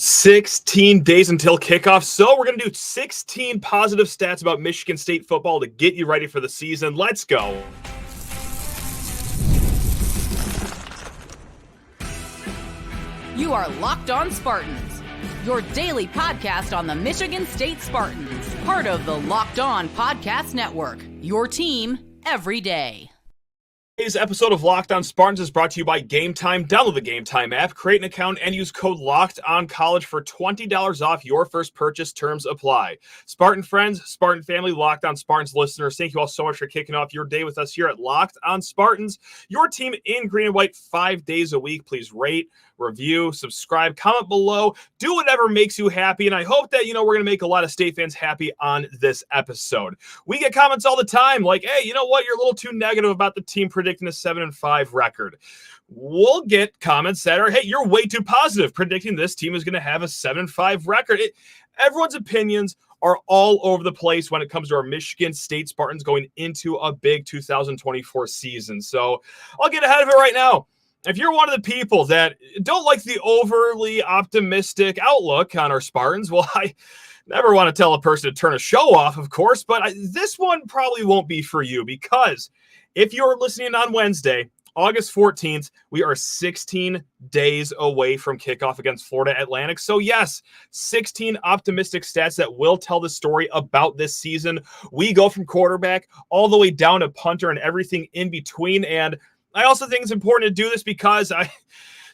16 days until kickoff, so we're going to do 16 positive stats about Michigan State football to get you ready for the season. Let's go. You are Locked On Spartans, your daily podcast on the Michigan State Spartans, part of the Locked On Podcast Network, your team every day. Today's episode of Locked On Spartans is brought to you by Gametime. Download the Gametime app, create an account, and use code LOCKEDONCollege for $20 off your first purchase. Terms apply. Spartan friends, Spartan family, Locked On Spartans listeners, thank you all so much for kicking off your day with us here at Locked On Spartans, your team in green and white 5 days a week. Please rate, review, subscribe, comment below, do whatever makes you happy, and I hope that, we're going to make a lot of State fans happy on this episode. We get comments all the time like, hey, you know what, you're a little too negative about the team predicting a 7-5 record. We'll get comments that are, hey, you're way too positive predicting this team is going to have a 7-5 record. Everyone's opinions are all over the place when it comes to our Michigan State Spartans going into a big 2024 season. So I'll get ahead of it right now. If you're one of the people that don't like the overly optimistic outlook on our Spartans, well, I never want to tell a person to turn a show off, of course, but this one probably won't be for you, because if you're listening on Wednesday, August 14th, we are 16 days away from kickoff against Florida Atlantic. So yes, 16 optimistic stats that will tell the story about this season. We go from quarterback all the way down to punter and everything in between. And I also think it's important to do this because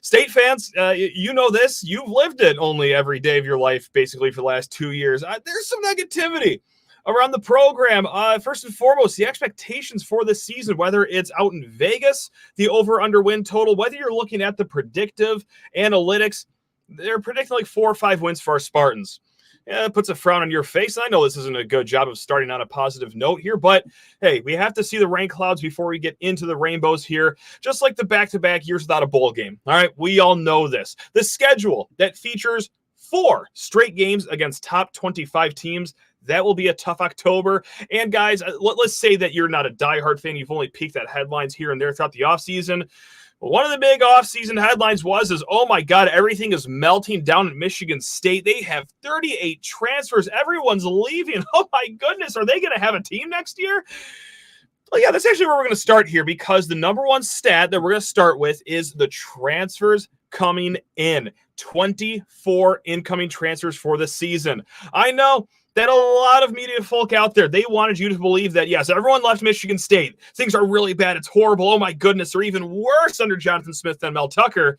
State fans, you know this. You've lived it only every day of your life, basically, for the last 2 years. There's some negativity around the program. First and foremost, the expectations for this season, whether it's out in Vegas, the over-under win total, whether you're looking at the predictive analytics, they're predicting like 4 or 5 wins for our Spartans. Yeah, it puts a frown on your face. I know this isn't a good job of starting on a positive note here, but hey, we have to see the rain clouds before we get into the rainbows here, just like the back-to-back years without a bowl game. All right, we all know this. The schedule that features 4 straight games against top 25 teams, that will be a tough October. And guys, let's say that you're not a diehard fan. You've only peeked at headlines here and there throughout the offseason. One of the big offseason headlines is, oh my God, everything is melting down at Michigan State. They have 38 transfers. Everyone's leaving. Oh my goodness, are they going to have a team next year? Well, yeah, that's actually where we're going to start here, because the number one stat that we're going to start with is the transfers coming in. 24 incoming transfers for the season. I know that a lot of media folk out there, they wanted you to believe that, yes, everyone left Michigan State. Things are really bad. It's horrible. Oh, my goodness. They're even worse under Jonathan Smith than Mel Tucker.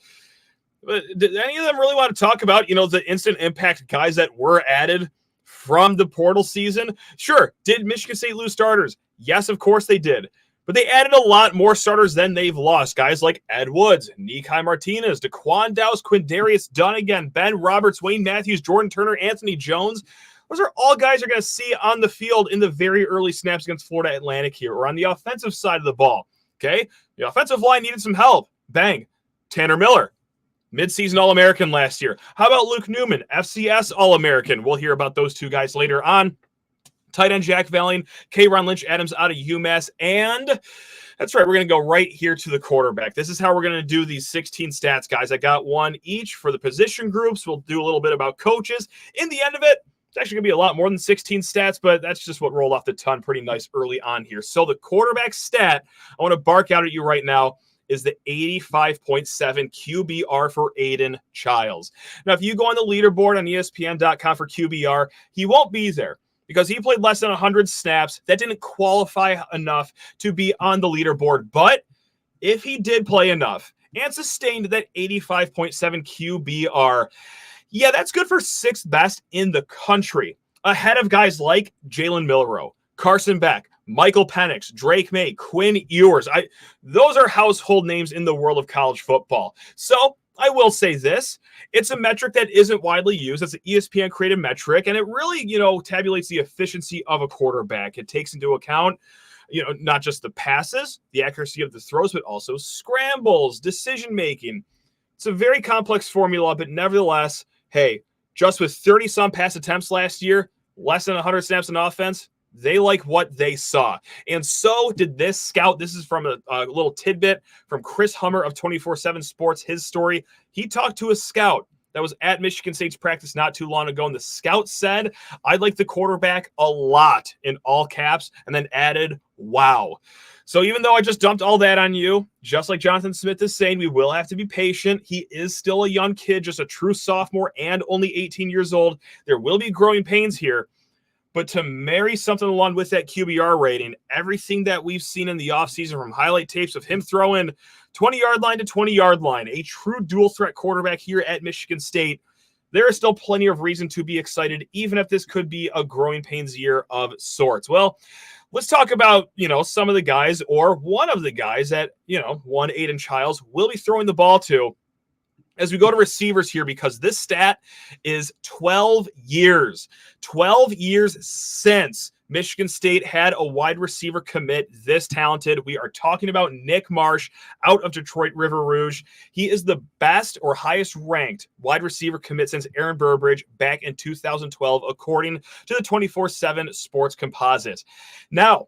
But did any of them really want to talk about, the instant impact guys that were added from the portal season? Sure. Did Michigan State lose starters? Yes, of course they did. But they added a lot more starters than they've lost. Guys like Ed Woods, Nikai Martinez, Daquan Douse, Quindarius Dunnigan, Ben Roberts, Wayne Matthews, Jordan Turner, Anthony Jones. Those are all guys you're going to see on the field in the very early snaps against Florida Atlantic here, or on the offensive side of the ball. Okay? The offensive line needed some help. Bang. Tanner Miller, midseason All-American last year. How about Luke Newman, FCS All-American? We'll hear about those two guys later on. Tight end Jack Velling, K-Ron Lynch-Adams out of UMass, and that's right, we're going to go right here to the quarterback. This is how we're going to do these 16 stats, guys. I got one each for the position groups. We'll do a little bit about coaches. In the end of it, it's actually going to be a lot more than 16 stats, but that's just what rolled off the tongue pretty nice early on here. So the quarterback stat I want to bark out at you right now is the 85.7 QBR for Aidan Chiles. Now, if you go on the leaderboard on ESPN.com for QBR, he won't be there, because he played less than 100 snaps. That didn't qualify enough to be on the leaderboard. But if he did play enough and sustained that 85.7 QBR, yeah, that's good for 6th best in the country, ahead of guys like Jalen Milroe, Carson Beck, Michael Penix, Drake May, Quinn Ewers. Those are household names in the world of college football. So I will say this. It's a metric that isn't widely used. It's an ESPN created metric, and it really, tabulates the efficiency of a quarterback. It takes into account, not just the passes, the accuracy of the throws, but also scrambles, decision-making. It's a very complex formula, but nevertheless, hey, just with 30-some pass attempts last year, less than 100 snaps in offense, they like what they saw. And so did this scout. This is from a little tidbit from Chris Hummer of 24/7 Sports, his story. He talked to a scout that was at Michigan State's practice not too long ago, and the scout said, "I like the quarterback a lot," in all caps, and then added, "wow." So even though I just dumped all that on you, just like Jonathan Smith is saying, we will have to be patient. He is still a young kid, just a true sophomore and only 18 years old. There will be growing pains here. But to marry something along with that QBR rating, everything that we've seen in the offseason from highlight tapes of him throwing 20-yard line to 20-yard line, a true dual-threat quarterback here at Michigan State, there is still plenty of reason to be excited, even if this could be a growing pains year of sorts. Well, let's talk about, some of the guys, or one of the guys that, one Aidan Chiles will be throwing the ball to as we go to receivers here, because this stat is 12 years. 12 years since Michigan State had a wide receiver commit this talented. We are talking about Nick Marsh out of Detroit River Rouge. He is the best or highest ranked wide receiver commit since Aaron Burbridge back in 2012, according to the 24/7 Sports Composite. Now,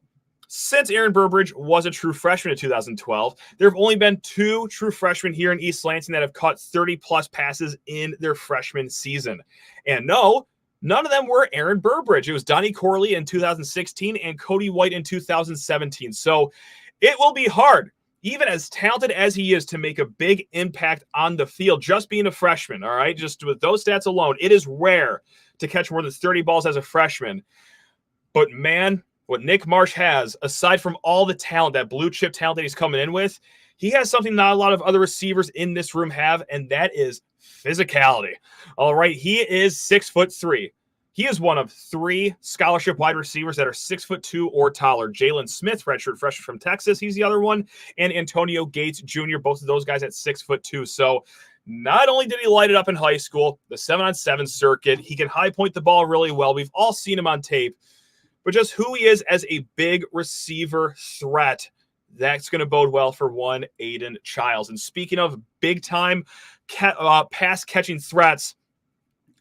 since Aaron Burbridge was a true freshman in 2012, there have only been 2 true freshmen here in East Lansing that have caught 30-plus passes in their freshman season. And no, none of them were Aaron Burbridge. It was Donnie Corley in 2016 and Cody White in 2017. So it will be hard, even as talented as he is, to make a big impact on the field, just being a freshman, all right? Just with those stats alone, it is rare to catch more than 30 balls as a freshman. But man, what Nick Marsh has, aside from all the talent, that blue chip talent that he's coming in with, he has something not a lot of other receivers in this room have, and that is physicality. All right, he is 6'3". He is one of 3 scholarship wide receivers that are 6'2" or taller. Jalen Smith, redshirt freshman from Texas, he's the other one, and Antonio Gates Jr., both of those guys at 6'2". So not only did he light it up in high school, the 7-on-7 circuit, he can high point the ball really well. We've all seen him on tape. But just who he is as a big receiver threat, that's going to bode well for one Aidan Chiles. And speaking of big-time pass-catching threats,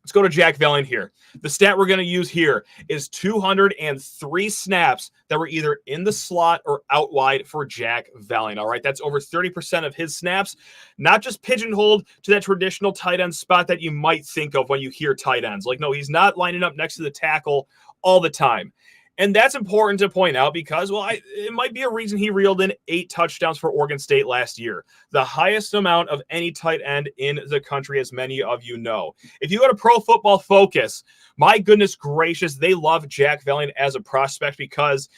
let's go to Jack Velling here. The stat we're going to use here is 203 snaps that were either in the slot or out wide for Jack Velling. All right, that's over 30% of his snaps, not just pigeonholed to that traditional tight end spot that you might think of when you hear tight ends. Like, no, he's not lining up next to the tackle all the time. And that's important to point out because, it might be a reason he reeled in 8 touchdowns for Oregon State last year, the highest amount of any tight end in the country, as many of you know. If you go to Pro Football Focus, my goodness gracious, they love Jack Velling as a prospect because,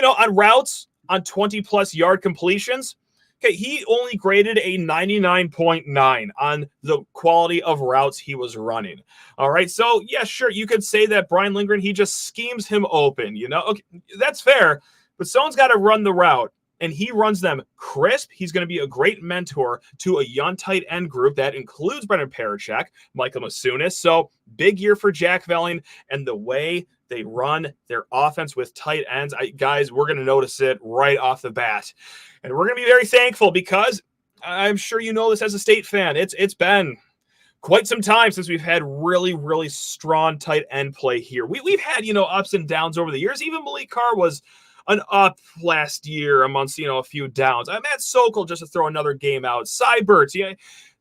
on routes, on 20-plus yard completions, okay, he only graded a 99.9 on the quality of routes he was running. All right, so yeah, sure, you could say that Brian Lindgren, he just schemes him open, Okay, that's fair, but someone's got to run the route, and he runs them crisp. He's going to be a great mentor to a young tight end group that includes Brendan Parachek, Michael Masunis. So big year for Jack Velling, and the way they run their offense with tight ends, guys, we're going to notice it right off the bat. And we're going to be very thankful because I'm sure you know this as a State fan. It's been quite some time since we've had really, really strong tight end play here. We've had, ups and downs over the years. Even Malik Carr was an up last year amongst, a few downs. Matt Sokol, just to throw another game out. Seiberts,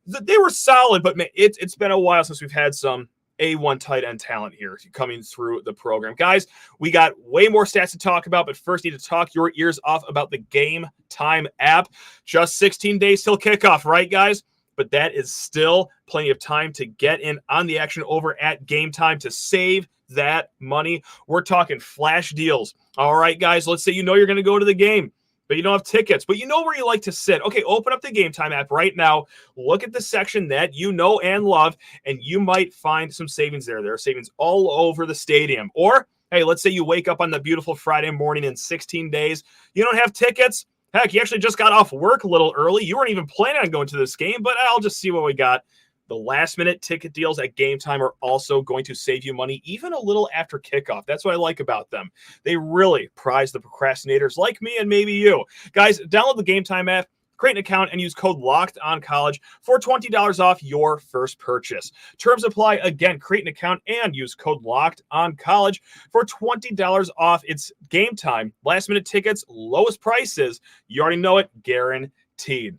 they were solid, but man, it's been a while since we've had some A1 tight end talent here coming through the program. Guys, we got way more stats to talk about, but first need to talk your ears off about the Gametime app. Just 16 days till kickoff, right, guys? But that is still plenty of time to get in on the action over at Gametime to save that money. We're talking flash deals. All right, guys, let's say you're going to go to the game, but you don't have tickets, but you know where you like to sit. Okay, open up the Gametime app right now. Look at the section that you know and love, and you might find some savings there. There are savings all over the stadium. Or, hey, let's say you wake up on the beautiful Friday morning in 16 days. You don't have tickets. Heck, you actually just got off work a little early. You weren't even planning on going to this game, but I'll just see what we got. The last-minute ticket deals at Gametime are also going to save you money, even a little after kickoff. That's what I like about them. They really prize the procrastinators like me and maybe you. Guys, download the Gametime app, create an account, and use code LOCKEDONCollege for $20 off your first purchase. Terms apply. Again, create an account and use code LOCKEDONCollege for $20 off. It's Gametime. Last-minute tickets, lowest prices. You already know it, guaranteed.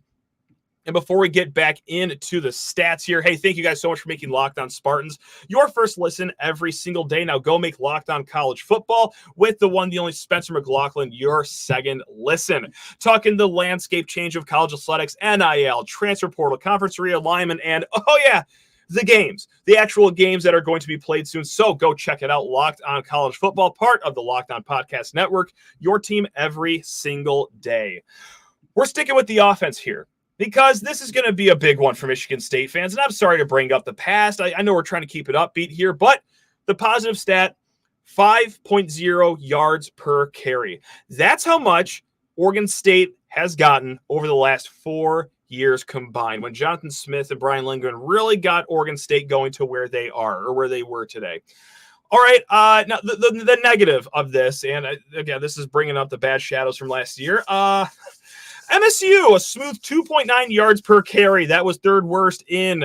And before we get back into the stats here, hey, thank you guys so much for making Locked On Spartans your first listen every single day. Now go make Locked On College Football with the one, the only Spencer McLaughlin, your second listen. Talking the landscape change of college athletics, NIL, transfer portal, conference realignment, and oh yeah, the games, the actual games that are going to be played soon. So go check it out. Locked On College Football, part of the Locked On Podcast Network, your team every single day. We're sticking with the offense here, because this is going to be a big one for Michigan State fans. And I'm sorry to bring up the past. I know we're trying to keep it upbeat here, but the positive stat, 5.0 yards per carry. That's how much Oregon State has gotten over the last 4 years combined, when Jonathan Smith and Brian Lindgren really got Oregon State going to where they are, or where they were today. All right, now the negative of this, and again, this is bringing up the bad shadows from last year. MSU, a smooth 2.9 yards per carry. That was third worst in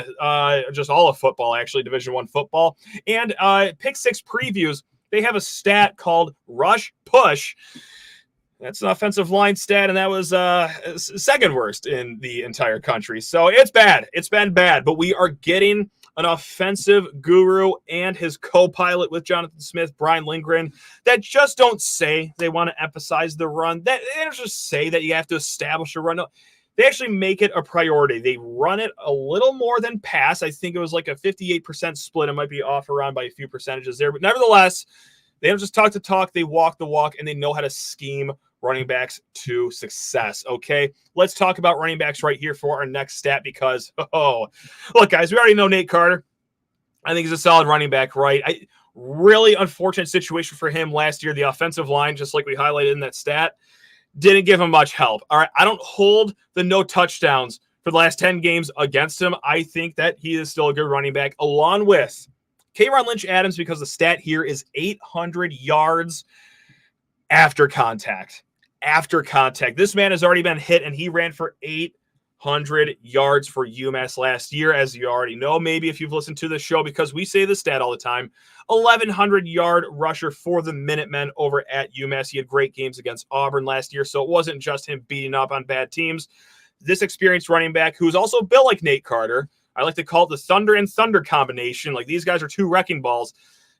just all of football, actually, Division I football. And Pick Six previews, they have a stat called rush push. That's an offensive line stat, and that was second worst in the entire country. So it's bad. It's been bad, but we are getting an offensive guru and his co-pilot with Jonathan Smith, Brian Lindgren, that just don't say they want to emphasize the run. They don't just say that you have to establish a run. No, they actually make it a priority. They run it a little more than pass. I think it was like a 58% split. It might be off around by a few percentages there, but nevertheless, they don't just talk the talk, they walk the walk, and they know how to scheme running backs to success. Okay, let's talk about running backs right here for our next stat, because, look, guys, we already know Nate Carter. I think he's a solid running back, right? Really unfortunate situation for him last year. The offensive line, just like we highlighted in that stat, didn't give him much help. All right, I don't hold the no touchdowns for the last 10 games against him. I think that he is still a good running back, along with K'Ron Lynch-Adams, because the stat here is 800 yards after contact. After contact. This man has already been hit, and he ran for 800 yards for UMass last year, as you already know, maybe if you've listened to the show, because we say the stat all the time. 1,100-yard rusher for the Minutemen over at UMass. He had great games against Auburn last year, so it wasn't just him beating up on bad teams. This experienced running back, who's also built like Nate Carter, I like to call it the thunder and thunder combination. Like, these guys are two wrecking balls.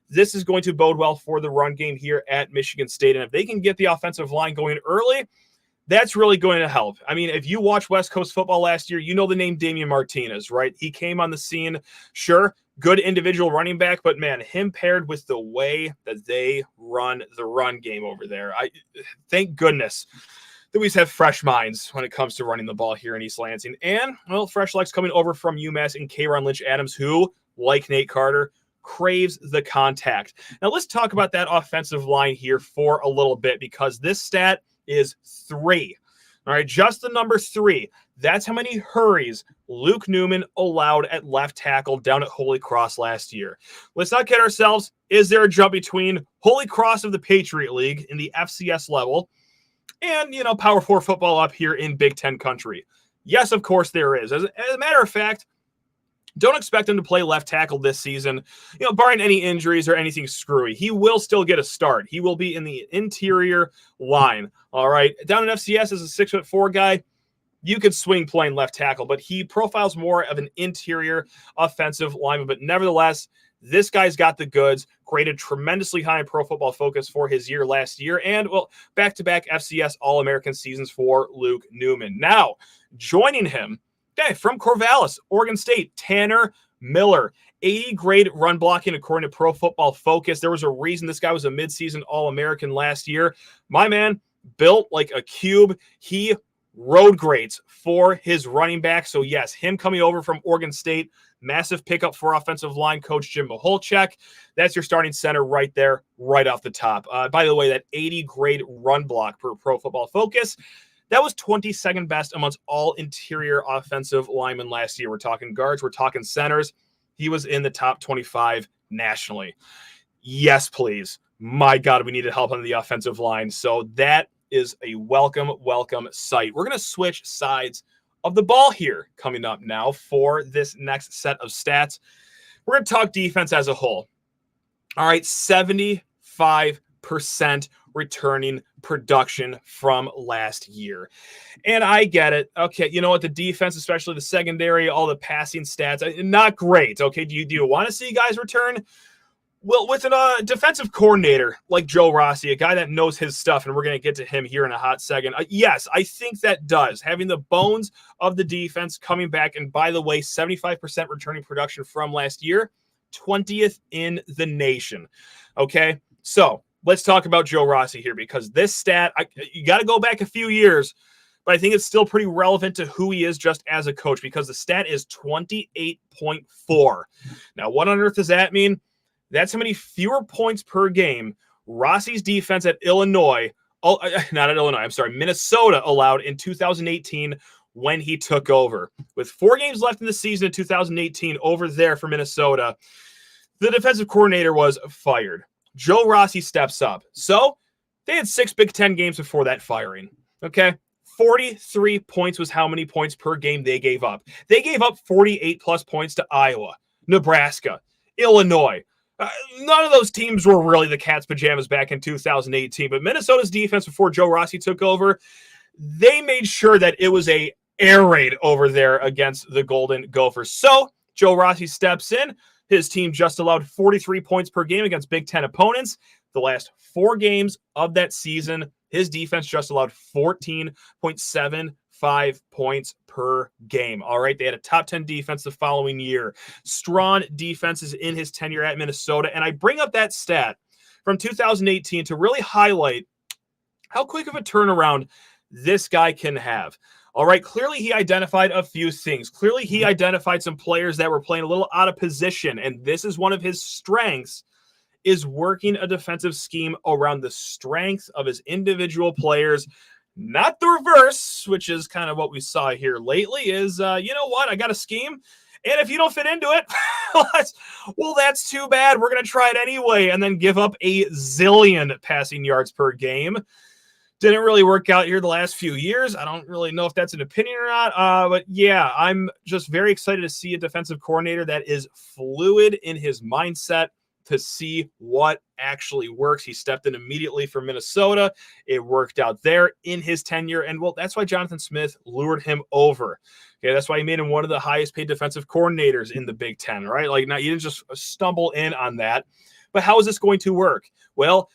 This is going to bode well for the run game here at Michigan State. And if they can get the offensive line going early, that's really going to help. I mean, if you watch West Coast football last year, you know the name Damian Martinez, right? He came on the scene, sure, good individual running back, but man, him paired with the way that they run the run game over there, thank goodness that we have fresh minds when it comes to running the ball here in East Lansing. And, well, fresh legs coming over from UMass and K'Ron Lynch-Adams, who, like Nate Carter, craves the contact. Now let's talk about that offensive line here for a little bit, because this stat is 3. All right, just the number 3. That's how many hurries Luke Newman allowed at left tackle down at Holy Cross last year. Let's not kid ourselves. Is there a jump between Holy Cross of the Patriot League in the FCS level and, Power 4 football up here in Big Ten country? Yes, of course there is. As a matter of fact, don't expect him to play left tackle this season, barring any injuries or anything screwy. He will still get a start. He will be in the interior line. All right. Down in FCS as a 6'4" guy, you could swing playing left tackle, but he profiles more of an interior offensive lineman. But nevertheless, this guy's got the goods, graded tremendously high in Pro Football Focus for his year last year, and, well, back-to-back FCS All-American seasons for Luke Newman. Now, joining him, okay, from Corvallis, Oregon State, Tanner Miller, 80 grade run blocking according to Pro Football Focus. There was a reason this guy was a midseason All-American last year. My man, built like a cube. He road grades for his running back. So yes, him coming over from Oregon State, massive pickup for offensive line coach Jim Maholchek. That's your starting center right there, right off the top. By the way, that 80 grade run block per Pro Football Focus, that was 22nd best amongst all interior offensive linemen last year. We're talking guards, we're talking centers. He was in the top 25 nationally. Yes, please. My God, we need to help on the offensive line. So that is a welcome sight. We're going to switch sides of the ball here coming up now for this next set of stats. We're going to talk defense as a whole. All right, 75% returning production from last year. And I get it. Okay, you know what? The defense, especially the secondary, all the passing stats, not great. Okay, do you want to see guys return? Well, with a defensive coordinator like Joe Rossi, a guy that knows his stuff, and we're going to get to him here in a hot second, yes, I think that does. Having the bones of the defense coming back, and by the way, 75% returning production from last year, 20th in the nation. Okay, so let's talk about Joe Rossi here, because this stat, you got to go back a few years, but I think it's still pretty relevant to who he is just as a coach, because the stat is 28.4. Now, what on earth does that mean? That's how many fewer points per game Rossi's defense at Minnesota allowed in 2018 when he took over. With 4 games left in the season in 2018 over there for Minnesota, the defensive coordinator was fired. Joe Rossi steps up. So they had 6 Big Ten games before that firing. Okay. 43 points was how many points per game they gave up. They gave up 48 plus points to Iowa, Nebraska, Illinois. None of those teams were really the cat's pajamas back in 2018, but Minnesota's defense before Joe Rossi took over, they made sure that it was a air raid over there against the Golden Gophers. So Joe Rossi steps in. His team just allowed 43 points per game against Big Ten opponents. The last 4 games of that season, his defense just allowed 14.75 points per game. All right, they had a top 10 defense the following year. Strong defenses in his tenure at Minnesota. And I bring up that stat from 2018 to really highlight how quick of a turnaround this guy can have. All right, clearly he identified a few things. Clearly he identified some players that were playing a little out of position, and this is one of his strengths, is working a defensive scheme around the strength of his individual players. Not the reverse, which is kind of what we saw here lately, is, you know what, I got a scheme, and if you don't fit into it, well, that's too bad. We're going to try it anyway, and then give up a zillion passing yards per game. Didn't really work out here the last few years. I don't really know if that's an opinion or not, but yeah, I'm just very excited to see a defensive coordinator that is fluid in his mindset, to see what actually works. He stepped in immediately for Minnesota. It worked out there in his tenure. And well, that's why Jonathan Smith lured him over. Okay, that's why he made him one of the highest paid defensive coordinators in the Big Ten, right? Like, now you didn't just stumble in on that. But how is this going to work? Well,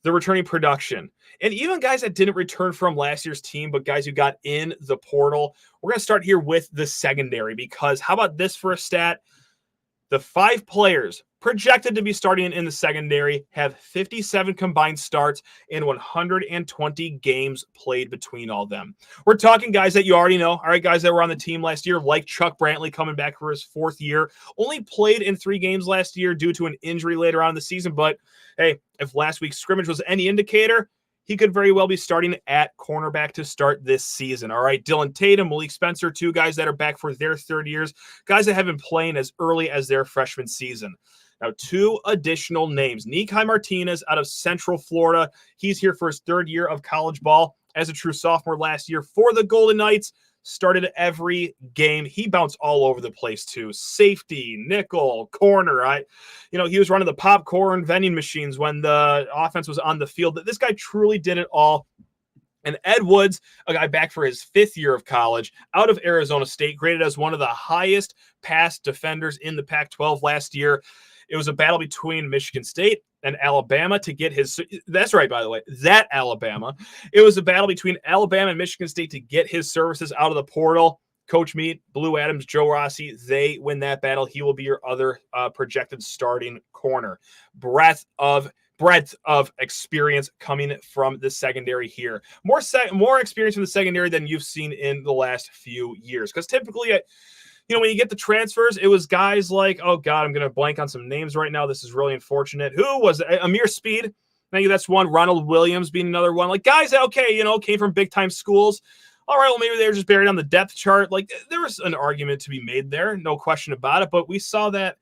the returning production. And even guys that didn't return from last year's team, but guys who got in the portal. We're going to start here with the secondary, because how about this for a stat? The 5 players projected to be starting in the secondary have 57 combined starts in 120 games played between all of them. We're talking guys that you already know. All right, guys that were on the team last year, like Chuck Brantley coming back for his 4th year. Only played in 3 games last year due to an injury later on in the season. But hey, if last week's scrimmage was any indicator, he could very well be starting at cornerback to start this season. All right, Dylan Tatum, Malik Spencer, 2 guys that are back for their 3rd years, guys that have been playing as early as their freshman season. Now, 2 additional names. Nikai Martinez out of Central Florida. He's here for his 3rd year of college ball as a true sophomore last year for the Golden Knights. Started every game. He bounced all over the place too. Safety, nickel, corner. He was running the popcorn vending machines when the offense was on the field. This guy truly did it all. And Ed Woods, a guy back for his 5th year of college, out of Arizona State, graded as one of the highest pass defenders in the Pac-12 last year. It was a battle between Michigan State and Alabama to get his – that's right, by the way, that Alabama. It was a battle between Alabama and Michigan State to get his services out of the portal. Coach Meat, Blue Adams, Joe Rossi, they win that battle. He will be your other projected starting corner. Breadth of experience coming from the secondary here. More experience from the secondary than you've seen in the last few years. Because typically when you get the transfers, it was guys like, oh God, I'm going to blank on some names right now. This is really unfortunate. Who was it? Amir Speed? Maybe that's one. Ronald Williams being another one. Like guys that, came from big time schools. All right, well, maybe they were just buried on the depth chart. Like there was an argument to be made there. No question about it. But we saw that,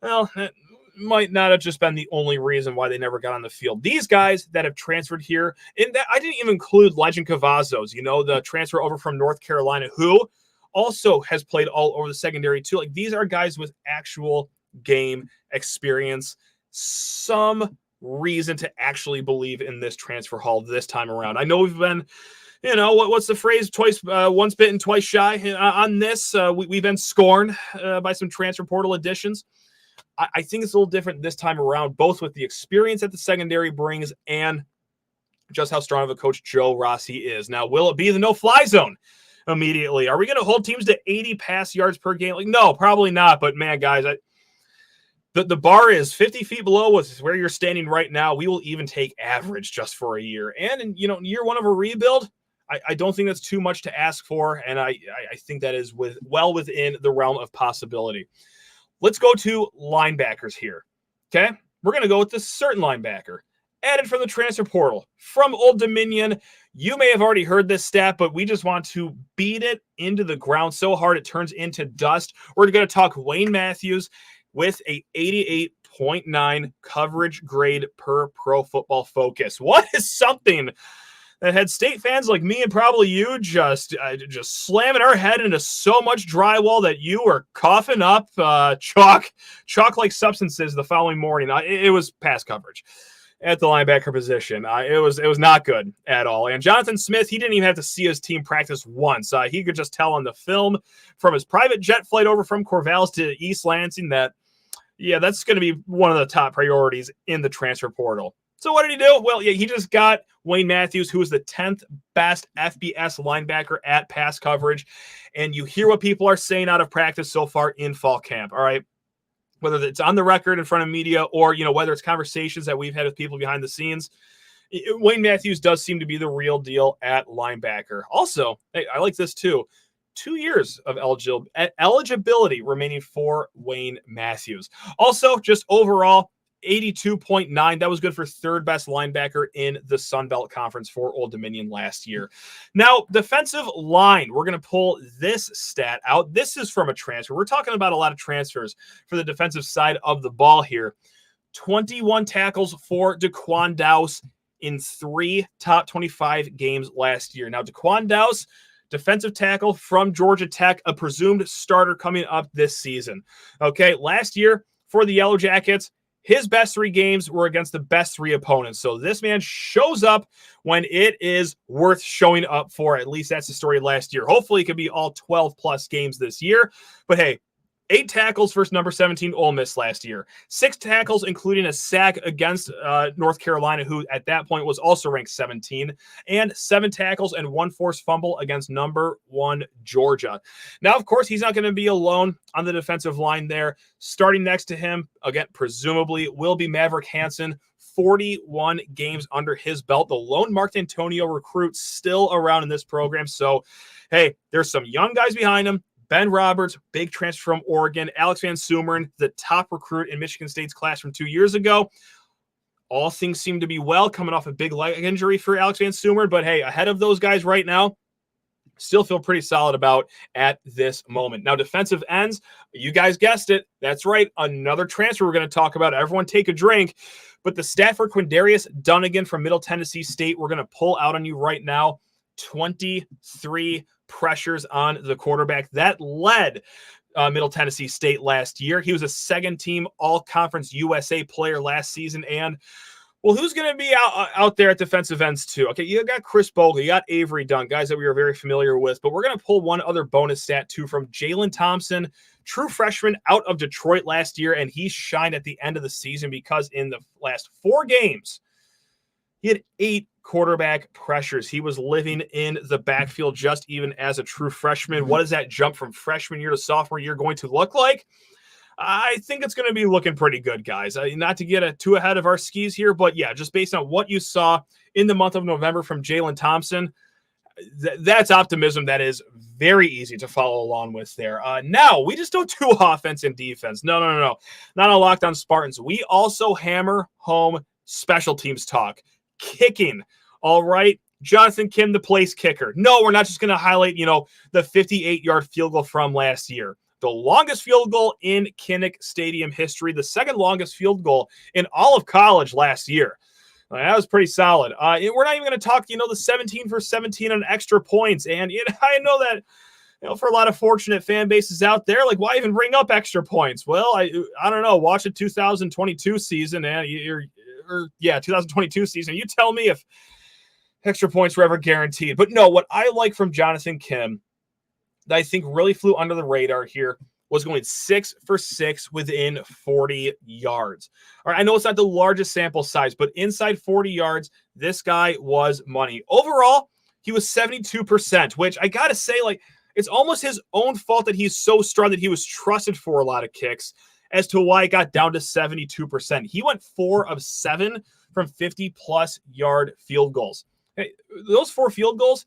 it might not have just been the only reason why they never got on the field. These guys that have transferred here, and that I didn't even include Legend Cavazos, the transfer over from North Carolina, who also has played all over the secondary too. Like these are guys with actual game experience. Some reason to actually believe in this transfer haul this time around. I know we've been, what's the phrase? Once bitten, twice shy on this. We've been scorned by some transfer portal additions. I think it's a little different this time around, both with the experience that the secondary brings and just how strong of a coach Joe Rossi is. Now, will it be the no-fly zone immediately? Are we going to hold teams to 80 pass yards per game? No, probably not. But, man, guys, the bar is 50 feet below where you're standing right now. We will even take average just for a year. And in year one of a rebuild, I don't think that's too much to ask for, and I think that is well within the realm of possibility. Let's go to linebackers here, okay? We're going to go with this certain linebacker. Added from the transfer portal from Old Dominion. You may have already heard this stat, but we just want to beat it into the ground so hard it turns into dust. We're going to talk Wayne Matthews with a 88.9 coverage grade per Pro Football Focus. What is something that had state fans like me and probably you just slamming our head into so much drywall that you were coughing up chalk-like substances the following morning? It was pass coverage at the linebacker position. It was not good at all. And Jonathan Smith, he didn't even have to see his team practice once. He could just tell on the film from his private jet flight over from Corvallis to East Lansing that, yeah, that's going to be one of the top priorities in the transfer portal. So what did he do? Well, yeah, he just got Wayne Matthews, who is the 10th best FBS linebacker at pass coverage. And you hear what people are saying out of practice so far in fall camp, all right? Whether it's on the record in front of media or, whether it's conversations that we've had with people behind the scenes, Wayne Matthews does seem to be the real deal at linebacker. Also, hey, I like this too. 2 years of eligibility remaining for Wayne Matthews. Also, just overall, 82.9. That was good for third best linebacker in the Sun Belt Conference for Old Dominion last year. Now, defensive line, we're going to pull this stat out. This is from a transfer. We're talking about a lot of transfers for the defensive side of the ball here. 21 tackles for Daquan Douse in 3 top 25 games last year. Now, Daquan Douse, defensive tackle from Georgia Tech, a presumed starter coming up this season. Okay, last year for the Yellow Jackets, his best 3 games were against the best 3 opponents. So this man shows up when it is worth showing up for. At least that's the story last year. Hopefully it could be all 12-plus games this year. But hey, 8 tackles versus number 17 Ole Miss last year. 6 tackles, including a sack against North Carolina, who at that point was also ranked 17. And 7 tackles and 1 forced fumble against number 1 Georgia. Now, of course, he's not going to be alone on the defensive line there. Starting next to him, again, presumably, will be Maverick Hansen. 41 games under his belt. The lone Mark Antonio recruit still around in this program. So, hey, there's some young guys behind him. Ben Roberts, big transfer from Oregon. Alex Van Sumeren, the top recruit in Michigan State's class from 2 years ago. All things seem to be well, coming off a big leg injury for Alex Van Sumeren. But hey, ahead of those guys right now, still feel pretty solid about at this moment. Now, defensive ends, you guys guessed it. That's right, another transfer we're going to talk about. Everyone take a drink. But the stat for Quindarius Dunnigan from Middle Tennessee State, we're going to pull out on you right now. 23 pressures on the quarterback. That led Middle Tennessee State last year. He was a second-team All-Conference USA player last season. And, well, who's going to be out there at defensive ends too? Okay, you got Chris Bogle, you got Avery Dunn, guys that we are very familiar with. But we're going to pull one other bonus stat too from Jalen Thompson, true freshman out of Detroit last year. And he shined at the end of the season because in the last 4 games, he had 8 quarterback pressures. He was living in the backfield just even as a true freshman. What is that jump from freshman year to sophomore year going to look like? I think it's going to be looking pretty good, guys. Not to get too ahead of our skis here, but yeah, just based on what you saw in the month of November from Jalen Thompson, that's optimism that is very easy to follow along with there. Now, we just don't do offense and defense. No. Not on Locked On Spartans. We also hammer home special teams talk. Kicking, all right? Jonathan Kim, the place kicker. No, we're not just going to highlight, the 58-yard field goal from last year. The longest field goal in Kinnick Stadium history, the second longest field goal in all of college last year. That was pretty solid. We're not even going to talk, the 17 for 17 on extra points. And I know that, for a lot of fortunate fan bases out there, like, why even bring up extra points? Well, I don't know. Watch the 2022 season, and 2022 season. You tell me if extra points were ever guaranteed. But no, what I like from Jonathan Kim that I think really flew under the radar here was going 6 for 6 within 40 yards. All right, I know it's not the largest sample size, but inside 40 yards, this guy was money. Overall, he was 72%, which I got to say, like, it's almost his own fault that he's so strong that he was trusted for a lot of kicks as to why it got down to 72%. He went 4 of 7 from 50-plus yard field goals. Hey, those 4 field goals,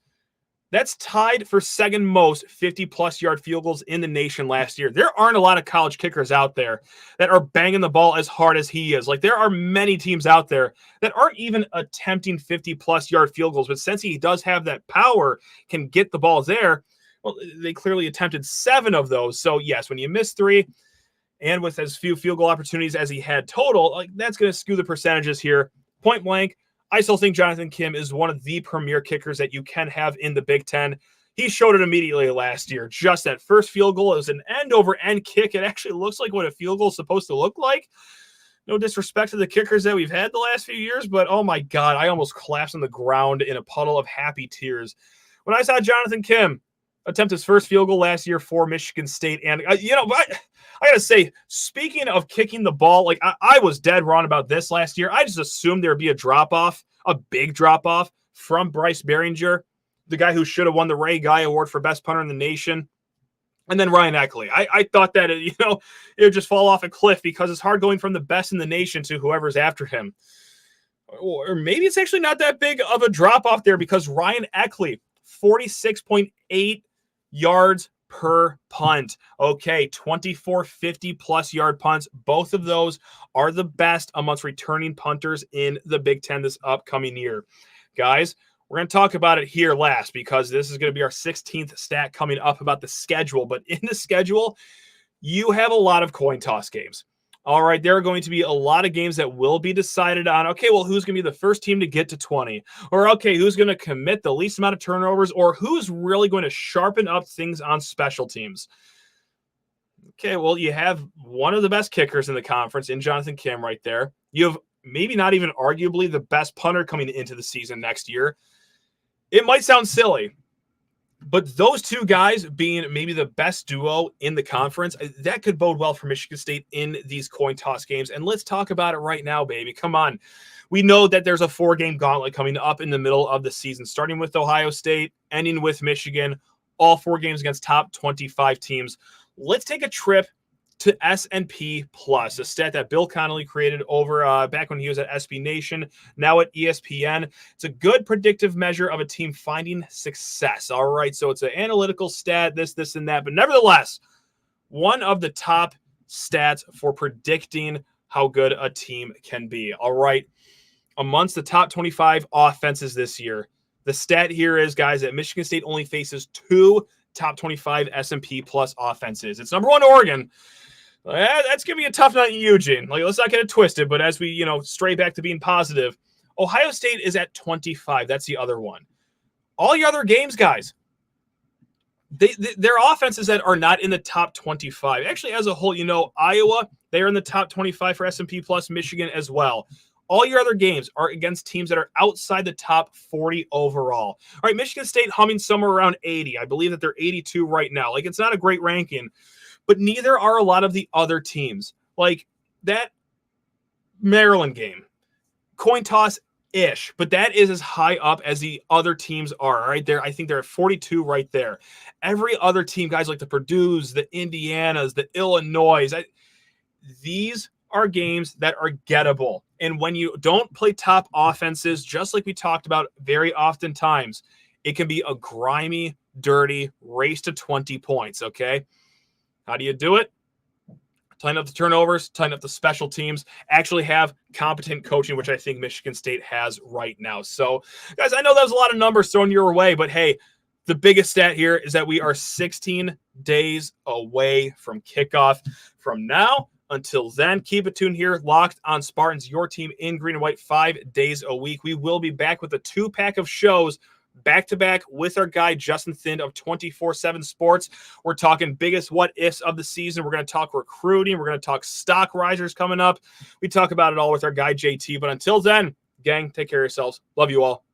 that's tied for second most 50-plus yard field goals in the nation last year. There aren't a lot of college kickers out there that are banging the ball as hard as he is. Like, there are many teams out there that aren't even attempting 50-plus yard field goals, but since he does have that power, can get the ball there, well, they clearly attempted 7 of those. So, yes, when you miss 3 and with as few field goal opportunities as he had total, like, that's going to skew the percentages here. Point blank, I still think Jonathan Kim is one of the premier kickers that you can have in the Big Ten. He showed it immediately last year. Just that first field goal, it was an end-over-end kick. It actually looks like what a field goal is supposed to look like. No disrespect to the kickers that we've had the last few years, but oh my God, I almost collapsed on the ground in a puddle of happy tears when I saw Jonathan Kim attempt his first field goal last year for Michigan State. And, I got to say, speaking of kicking the ball, like I was dead wrong about this last year. I just assumed there would be a drop-off, a big drop-off from Bryce Behringer, the guy who should have won the Ray Guy Award for best punter in the nation. And then Ryan Eckley. I thought that, it would just fall off a cliff because it's hard going from the best in the nation to whoever's after him. Or maybe it's actually not that big of a drop-off there because Ryan Eckley, 46.8 yards per punt. Okay, 24 50-plus yard punts. Both of those are the best amongst returning punters in the Big Ten this upcoming year. Guys, we're going to talk about it here last because this is going to be our 16th stat coming up about the schedule. But in the schedule, you have a lot of coin toss games. All right, there are going to be a lot of games that will be decided on, okay, well, who's going to be the first team to get to 20? Or, okay, who's going to commit the least amount of turnovers? Or who's really going to sharpen up things on special teams? Okay, well, you have one of the best kickers in the conference in Jonathan Kim right there. You have maybe not even arguably the best punter coming into the season next year. It might sound silly, but those two guys being maybe the best duo in the conference, that could bode well for Michigan State in these coin toss games. And let's talk about it right now, baby. Come on. We know that there's a 4-game gauntlet coming up in the middle of the season, starting with Ohio State, ending with Michigan, all 4 games against top 25 teams. Let's take a trip to S&P Plus, a stat that Bill Connolly created over back when he was at SB Nation, now at ESPN. It's a good predictive measure of a team finding success. All right, so it's an analytical stat, this, and that. But nevertheless, one of the top stats for predicting how good a team can be. All right, amongst the top 25 offenses this year, the stat here is, guys, that Michigan State only faces 2 top 25 S&P Plus offenses. It's number 1 Oregon. That's going to be a tough night in Eugene. Like, let's not get it twisted, but as we, stray back to being positive, Ohio State is at 25. That's the other one. All your other games, guys, they're offenses that are not in the top 25. Actually, as a whole, Iowa, they are in the top 25 for S&P Plus, Michigan as well. All your other games are against teams that are outside the top 40 overall. All right, Michigan State humming somewhere around 80. I believe that they're 82 right now. Like, it's not a great ranking. But neither are a lot of the other teams. Like that Maryland game, coin toss-ish, but that is as high up as the other teams are right there. I think they're at 42 right there. Every other team, guys like the Purdue's, the Indianas, the Illinois, these are games that are gettable. And when you don't play top offenses, just like we talked about very oftentimes, it can be a grimy, dirty race to 20 points, okay? How do you do it? Tighten up the turnovers, tighten up the special teams, actually have competent coaching, which I think Michigan State has right now. So, guys, I know that was a lot of numbers thrown your way, but hey, the biggest stat here is that we are 16 days away from kickoff. From now until then, keep it tuned here, Locked on Spartans, your team in green and white 5 days a week. We will be back with a 2-pack of shows back-to-back with our guy Justin Thind of 24/7 Sports. We're talking biggest what-ifs of the season. We're going to talk recruiting. We're going to talk stock risers coming up. We talk about it all with our guy JT. But until then, gang, take care of yourselves. Love you all.